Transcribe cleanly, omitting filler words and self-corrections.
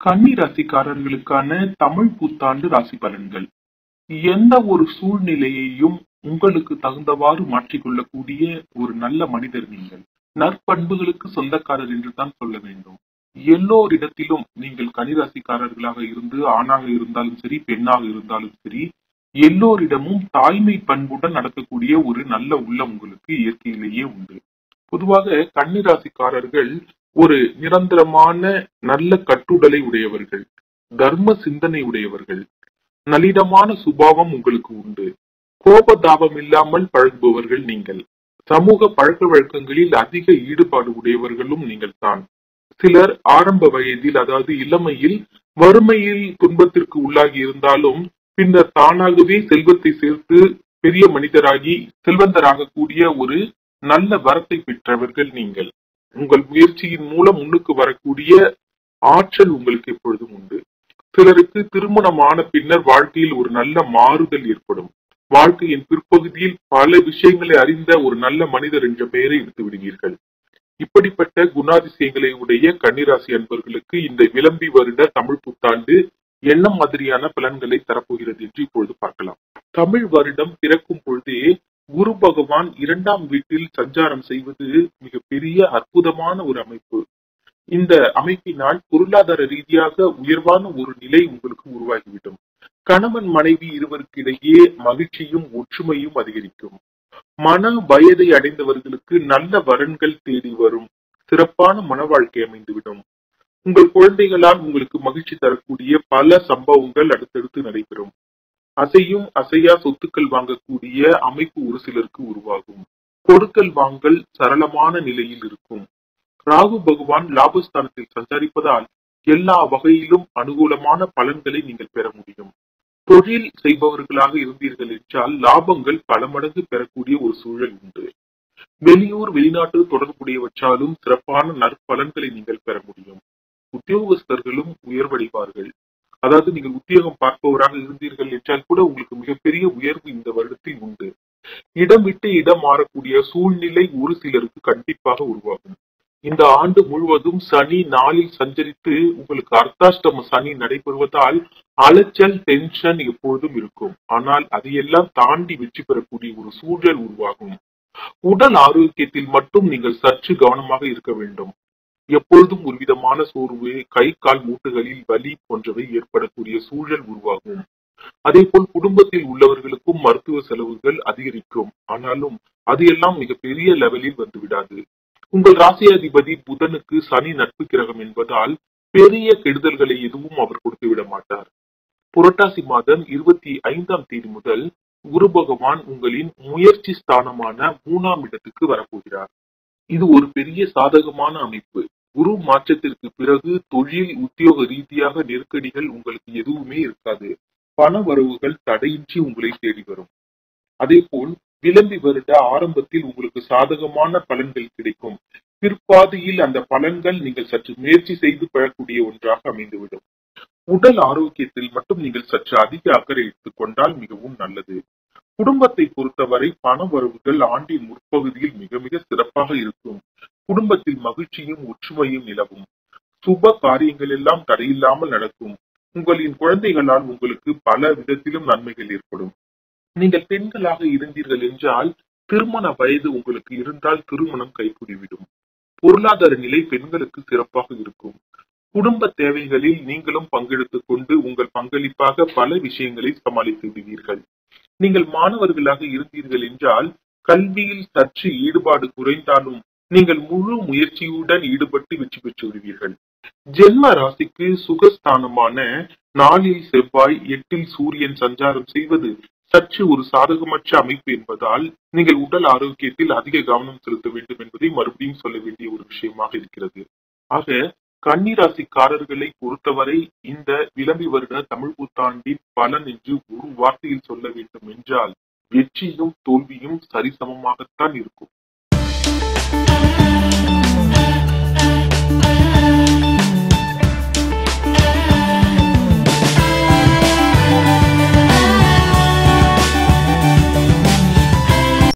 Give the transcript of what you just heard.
கன்னி ராசிக்காரர்களுக்கான தமிழ் புத்தாண்டு ராசி பலன்கள். எந்த ஒரு சூழ்நிலையையும் உங்களுக்கு தகுந்தவாறு மாற்றிக்கொள்ளக்கூடிய ஒரு நல்ல மனிதர் நீங்கள். நற்பண்புகளுக்கு சொந்தக்காரர் என்று தான் சொல்ல வேண்டும். எல்லோரிடத்திலும் நீங்கள் கன்னிராசிக்காரர்களாக இருந்து ஆணாக இருந்தாலும் சரி, பெண்ணாக இருந்தாலும் சரி, எல்லோரிடமும் தாய்மை பண்புடன் நடக்கக்கூடிய ஒரு நல்ல உள்ளம் உங்களுக்கு இயற்கையிலேயே உண்டு. பொதுவாக கன்னிராசிக்காரர்கள் ஒரு நிரந்தரமான நல்ல கட்டுடலை உடையவர்கள், தர்ம சிந்தனை உடையவர்கள், நளினமான சுபாவம் உங்களுக்கு உண்டு. கோபதாபம் இல்லாமல் பழகுபவர்கள் நீங்கள். சமூக பழக்க வழக்கங்களில் அதிக ஈடுபாடு உடையவர்களும் நீங்கள் தான். சிலர் ஆரம்ப வயதில், அதாவது இளமையில் வறுமையில் துன்பத்திற்கு உள்ளாகி இருந்தாலும் பின்னர் தானாகவே செல்வத்தை சேர்த்து பெரிய மனிதராகி செல்வந்தராக கூடிய ஒரு நல்ல வரத்தை பெற்றவர்கள் நீங்கள். உங்கள் முயற்சியின் மூலம் முன்னுக்கு வரக்கூடிய ஆற்றல் உங்களுக்கு எப்பொழுதும் உண்டு. சிலருக்கு திருமணமான பின்னர் வாழ்க்கையில் ஒரு நல்ல மாறுதல் ஏற்படும். வாழ்க்கையின் பிற்பகுதியில் பல விஷயங்களை அறிந்த ஒரு நல்ல மனிதர் என்ற பெயரை எடுத்து விடுவீர்கள். இப்படிப்பட்ட குணாதிசயங்களை உடைய கன்னிராசி அன்பர்களுக்கு இந்த விளம்பி வருட தமிழ் புத்தாண்டு என்ன மாதிரியான பலன்களை தரப்போகிறது என்று இப்பொழுது பார்க்கலாம். தமிழ் வருடம் பிறக்கும் பொழுதே குரு பகவான் 2ஆம் வீட்டில் சஞ்சாரம் செய்வது மிகப்பெரிய அற்புதமான ஒரு அமைப்பு. இந்த அமைப்பினால் பொருளாதார ரீதியாக உயர்வான ஒரு நிலை உங்களுக்கு உருவாகிவிடும். கணவன் மனைவி இருவருக்கிடையே மகிழ்ச்சியும் ஒற்றுமையும் அதிகரிக்கும். மன வயதை அடைந்தவர்களுக்கு நல்ல வரன்கள் தேடி வரும். சிறப்பான மன வாழ்க்கை அமைந்துவிடும். உங்கள் குழந்தைகளால் உங்களுக்கு மகிழ்ச்சி தரக்கூடிய பல சம்பவங்கள் அடுத்தடுத்து நடைபெறும். அசையும் அசையா சொத்துக்கள் வாங்கக்கூடிய அமைப்பு ஒரு சிலருக்கு உருவாகும். கொடுக்கல் வாங்கல் சரளமான நிலையில் இருக்கும். ராகு பகவான் லாபஸ்தானத்தில் சஞ்சரிப்பதால் எல்லா வகையிலும் அனுகூலமான பலன்களை நீங்கள் பெற முடியும். தொழில் செய்பவர்களாக இருந்தீர்கள் என்றால் லாபங்கள் பல மடங்கு பெறக்கூடிய ஒரு சூழல் உண்டு. வெளியூர் வெளிநாட்டு தொடர்புடையவற்றாலும் சிறப்பான நற்பலன்களை நீங்கள் பெற முடியும். உத்தியோகஸ்தர்களும் உயர்வடைவார்கள். அதாவது நீங்கள் உத்தியோகம் பார்ப்பவராக இருந்தீர்கள் என்றால் கூட உங்களுக்கு மிகப்பெரிய உயர்வு இந்த வருடத்தில் உண்டு. இடம் விட்டு இடம் மாறக்கூடிய சூழ்நிலை ஒரு சிலருக்கு கண்டிப்பாக உருவாகும். இந்த ஆண்டு முழுவதும் சனி நாளில் சஞ்சரித்து உங்களுக்கு அர்த்தாஷ்டம சனி நடைபெறுவதால் அலைச்சல் டென்ஷன் எப்பொழுதும் இருக்கும். ஆனால் அதையெல்லாம் தாண்டி வெற்றி பெறக்கூடிய ஒரு சூழல் உருவாகும். உடல் ஆரோக்கியத்தில் மட்டும் நீங்கள் சற்று கவனமாக இருக்க வேண்டும். எப்பொழுதும் ஒரு விதமான சோர்வு, கை கால் மூட்டுகளில் வலி போன்றவை ஏற்படக்கூடிய சூழல் உருவாகும். அதே போல் குடும்பத்தில் உள்ளவர்களுக்கும் மருத்துவ செலவுகள் அதிகரிக்கும். ஆனாலும் அது எல்லாம் மிகப்பெரிய லெவலில் வந்துவிடாது. உங்கள் ராசியாதிபதி புதனுக்கு சனி நட்பு கிரகம் என்பதால் பெரிய கெடுதல்களை எதுவும் அவர் கொடுத்து விட மாட்டார். புரட்டாசி மாதம் 25ஆம் தேதி முதல் குரு பகவான் உங்களின் முயற்சி ஸ்தானமான 3ஆம் இடத்துக்கு வரப்போகிறார். இது ஒரு பெரிய சாதகமான அமைப்பு. குரு மாற்றத்திற்கு பிறகு தொழில் உத்தியோக ரீதியாக நெருக்கடிகள் உங்களுக்கு எதுவுமே இருக்காது. பண வரவுகள் தடையின்றி உங்களை தேடி வரும். அதே போல் விளம்பி வருட ஆரம்பத்தில் உங்களுக்கு சாதகமான பலன்கள் கிடைக்கும். பிற்பாதையில் அந்த பலன்கள் நீங்கள் சற்று முயற்சி செய்து பெறக்கூடிய ஒன்றாக அமைந்துவிடும். உடல் ஆரோக்கியத்தில் மட்டும் நீங்கள் சற்று அதிக அக்கறை எடுத்துக் கொண்டால் மிகவும் நல்லது. குடும்பத்தை பொறுத்தவரை பண வரவுகள் ஆண்டின் முற்பகுதியில் மிக மிக சிறப்பாக இருக்கும். குடும்பத்தில் மகிழ்ச்சியும் ஒற்றுமையும் நிலவும். சுப காரியங்கள் எல்லாம் தடையில்லாமல் நடக்கும். உங்களின் குழந்தைகளால் உங்களுக்கு பல விதத்திலும் நன்மைகள் ஏற்படும். நீங்கள் பெண்களாக இருந்தீர்கள் என்றால் திருமண வயது உங்களுக்கு இருந்தால் திருமணம் கைகூடிவிடும். பொருளாதார நிலை பெண்களுக்கு சிறப்பாக இருக்கும். குடும்ப தேவைகளில் நீங்களும் பங்கெடுத்துக் கொண்டு உங்கள் பங்களிப்பாக பல விஷயங்களை சமாளித்து விடுவீர்கள். நீங்கள் மாணவர்களாக இருந்தீர்கள் என்றால் கல்வியில் சற்று ஈடுபாடு குறைந்தாலும் நீங்கள் முழு முயற்சியுடன் ஈடுபட்டு வெற்றி பெற்று விடுவீர்கள். ஜென்ம ராசிக்கு சுகஸ்தானமான 4இல் செவ்வாய் 8இல் சூரியன் சஞ்சாரம் செய்வது சற்று ஒரு சாதகமற்ற அமைப்பு என்பதால் நீங்கள் உடல் ஆரோக்கியத்தில் அதிக கவனம் செலுத்த வேண்டும் என்பதை மறுபடியும் சொல்ல வேண்டிய ஒரு விஷயமாக இருக்கிறது. ஆக கன்னிராசிக்காரர்களை பொறுத்தவரை இந்த விளம்பி வருட தமிழ் புத்தாண்டின் பலன் என்று ஒரு வார்த்தையில் சொல்ல வேண்டும் என்றால் வெற்றியும் தோல்வியும் சரிசமமாகத்தான் இருக்கும்.